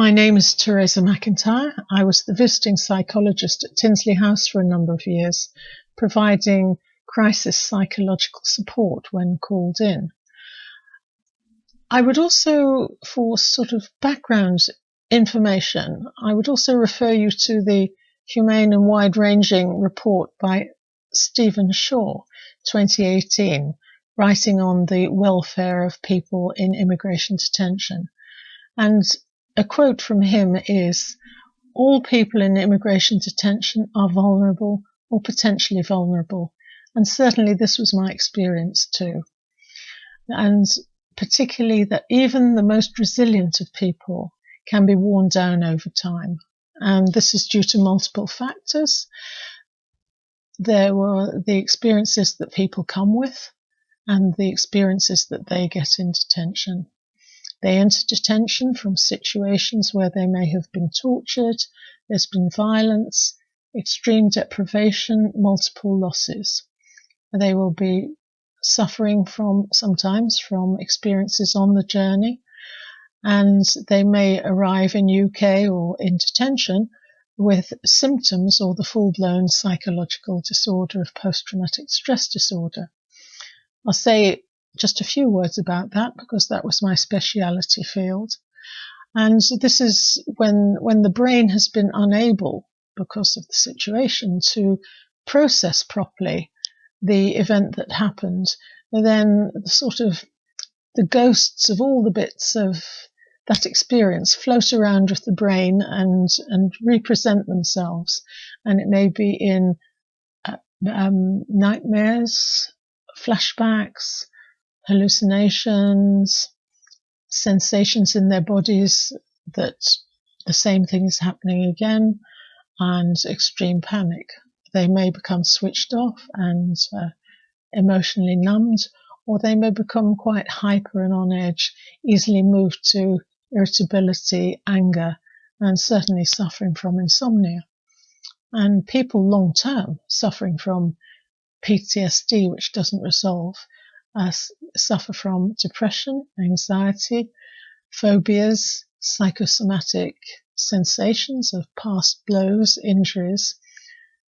My name is Teresa McIntyre. I was the visiting psychologist at Tinsley House for a number of years, providing crisis psychological support when called in. I would also, for sort of background information, I would also refer you to the humane and wide-ranging report by Stephen Shaw, 2018, writing on the welfare of people in immigration detention. And a quote from him is, "All people in immigration detention are vulnerable or potentially vulnerable." And certainly this was my experience too. And particularly that even the most resilient of people can be worn down over time. And this is due to multiple factors. There were the experiences that people come with and the experiences that they get in detention. They enter detention from situations where they may have been tortured, there's been violence, extreme deprivation, multiple losses. They will be suffering sometimes from experiences on the journey, and they may arrive in UK or in detention with symptoms or the full-blown psychological disorder of post-traumatic stress disorder. I'll say just a few words about that because that was my speciality field. And this is when the brain has been unable, because of the situation, to process properly the event that happened, then the ghosts of all the bits of that experience float around with the brain and represent themselves. And it may be in nightmares, flashbacks, hallucinations, sensations in their bodies that the same thing is happening again, and extreme panic. They may become switched off and emotionally numbed, or they may become quite hyper and on edge, easily moved to irritability, anger, and certainly suffering from insomnia. And people long term suffering from PTSD, which doesn't resolve, suffer from depression, anxiety, phobias, psychosomatic sensations of past blows, injuries,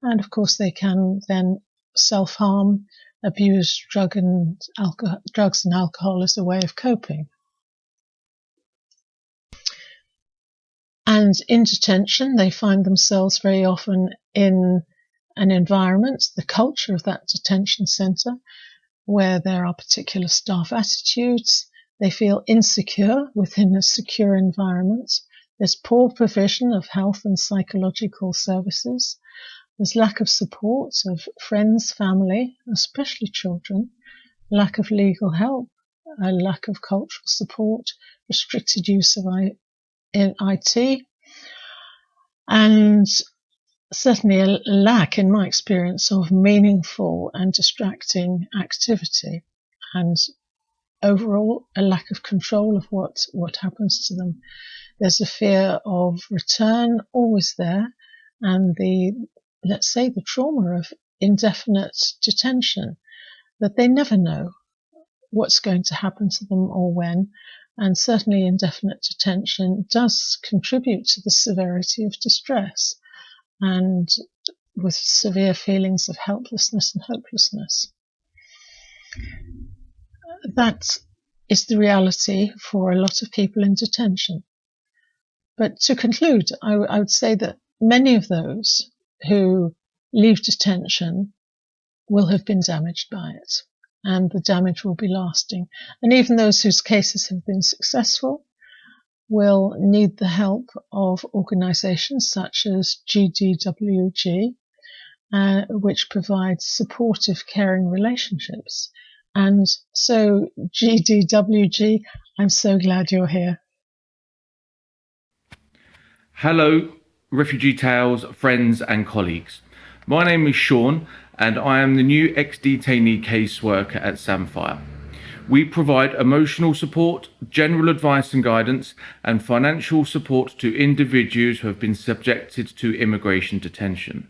and of course they can then self-harm, abuse drugs and alcohol as a way of coping. And in detention, they find themselves very often in an environment, the culture of that detention centre, where there are particular staff attitudes. They feel insecure within a secure environment. There's poor provision of health and psychological services. There's lack of support of friends, family, especially children, lack of legal help, a lack of cultural support, restricted use of IT, and certainly a lack, in my experience, of meaningful and distracting activity, and overall a lack of control of what happens to them. There's a fear of return always there, and the trauma of indefinite detention, that they never know what's going to happen to them or when, and certainly indefinite detention does contribute to the severity of distress, and with severe feelings of helplessness and hopelessness. That is the reality for a lot of people in detention. But to conclude, I would say that many of those who leave detention will have been damaged by it, and the damage will be lasting. And even those whose cases have been successful will need the help of organisations such as GDWG, which provides supportive, caring relationships. And so, GDWG, I'm so glad you're here. Hello, Refugee Tales, friends and colleagues. My name is Sean, and I am the new ex-detainee caseworker at Samphire. We provide emotional support, general advice and guidance, and financial support to individuals who have been subjected to immigration detention.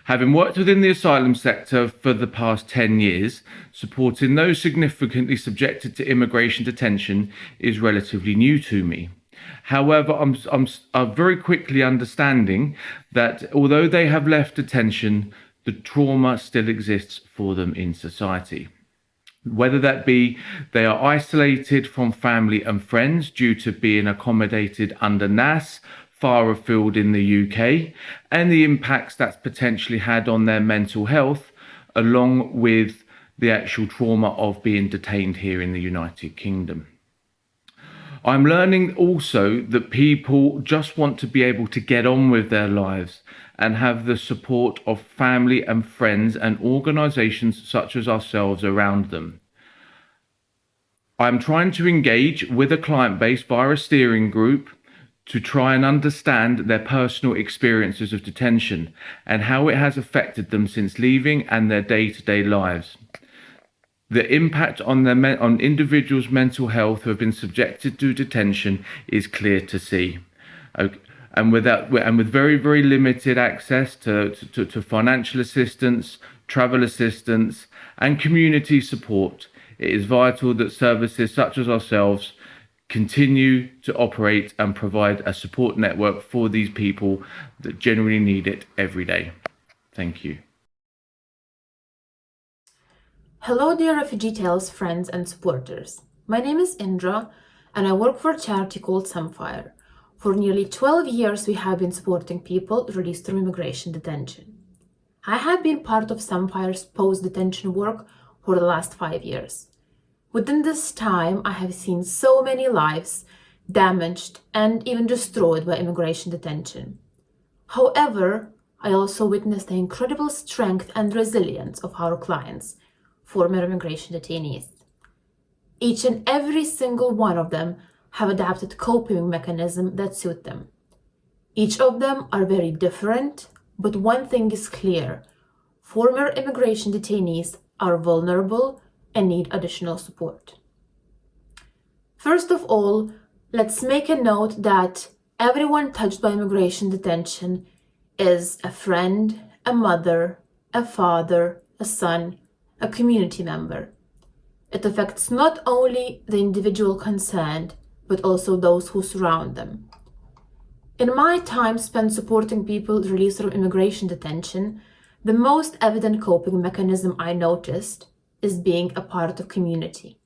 Having worked within the asylum sector for the past 10 years, supporting those significantly subjected to immigration detention is relatively new to me. However, I'm very quickly understanding that although they have left detention, the trauma still exists for them in society. Whether that be they are isolated from family and friends due to being accommodated under NAS far afield in the UK, and the impacts that's potentially had on their mental health, along with the actual trauma of being detained here in the United Kingdom. I'm learning also that people just want to be able to get on with their lives and have the support of family and friends and organisations such as ourselves around them. I'm trying to engage with a client base via a steering group to try and understand their personal experiences of detention and how it has affected them since leaving and their day-to-day lives. The impact on individuals' mental health who have been subjected to detention is clear to see. And with very, very limited access to financial assistance, travel assistance, and community support, it is vital that services such as ourselves continue to operate and provide a support network for these people that genuinely need it every day. Thank you. Hello dear Refugee Tales friends and supporters. My name is Indra and I work for a charity called Samfire. For nearly 12 years we have been supporting people released from immigration detention. I have been part of Samfire's post-detention work for the last 5 years. Within this time I have seen so many lives damaged and even destroyed by immigration detention. However, I also witnessed the incredible strength and resilience of our clients, former immigration detainees. Each and every single one of them have adapted coping mechanisms that suit them. Each of them are very different, but one thing is clear: former immigration detainees are vulnerable and need additional support. First of all, let's make a note that everyone touched by immigration detention is a friend, a mother, a father, a son, a community member. It affects not only the individual concerned, but also those who surround them. In my time spent supporting people released from immigration detention, the most evident coping mechanism I noticed is being a part of community.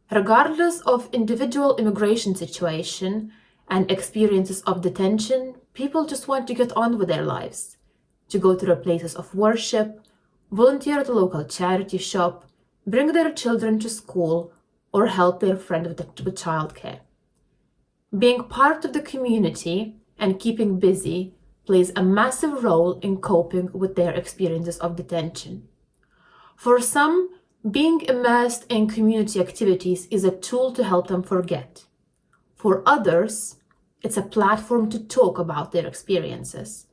Regardless of individual immigration situation and experiences of detention, people just want to get on with their lives, to go to their places of worship, volunteer at a local charity shop, bring their children to school, or help their friend with childcare. Being part of the community and keeping busy plays a massive role in coping with their experiences of detention. For some, being immersed in community activities is a tool to help them forget. For others, it's a platform to talk about their experiences.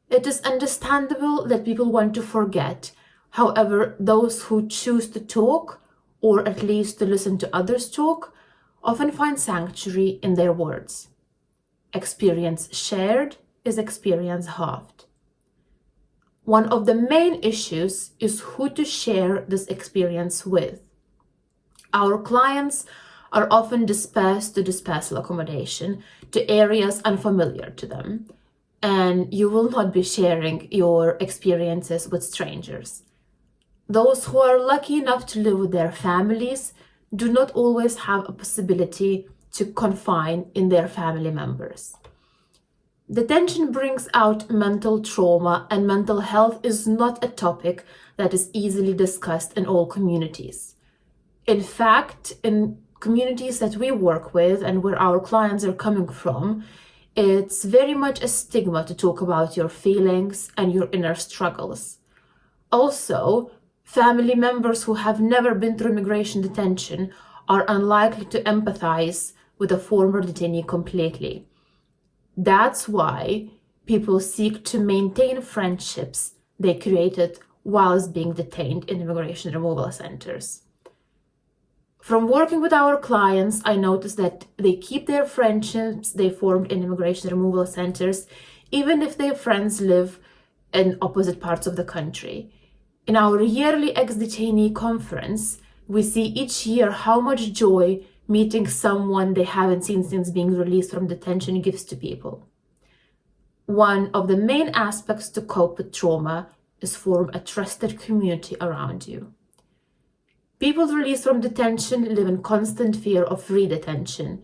It is understandable that people want to forget. However, those who choose to talk, or at least to listen to others talk, often find sanctuary in their words. Experience shared is experience halved. One of the main issues is who to share this experience with. Our clients are often dispersed to dispersal accommodation, to areas unfamiliar to them, and you will not be sharing your experiences with strangers. Those who are lucky enough to live with their families do not always have a possibility to confide in their family members. Detention brings out mental trauma, and mental health is not a topic that is easily discussed in all communities. In fact, in communities that we work with and where our clients are coming from, it's very much a stigma to talk about your feelings and your inner struggles. Also, family members who have never been through immigration detention are unlikely to empathize with a former detainee completely. That's why people seek to maintain friendships they created whilst being detained in immigration removal centers. From working with our clients, I noticed that they keep their friendships they formed in immigration removal centers, even if their friends live in opposite parts of the country. In our yearly ex-detainee conference, we see each year how much joy meeting someone they haven't seen since being released from detention gives to people. One of the main aspects to cope with trauma is form a trusted community around you. People released from detention live in constant fear of re-detention.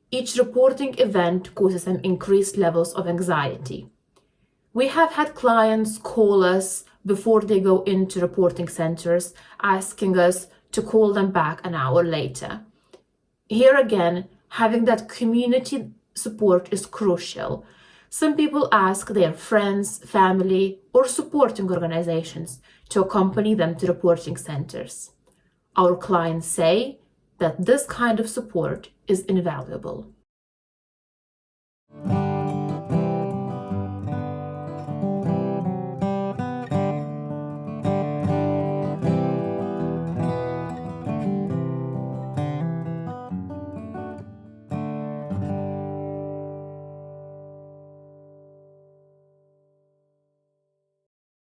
Each reporting event causes them increased levels of anxiety. We have had clients call us before they go into reporting centers, asking us to call them back an hour later. Here again, having that community support is crucial. Some people ask their friends, family, or supporting organizations to accompany them to reporting centers. Our clients say that this kind of support is invaluable.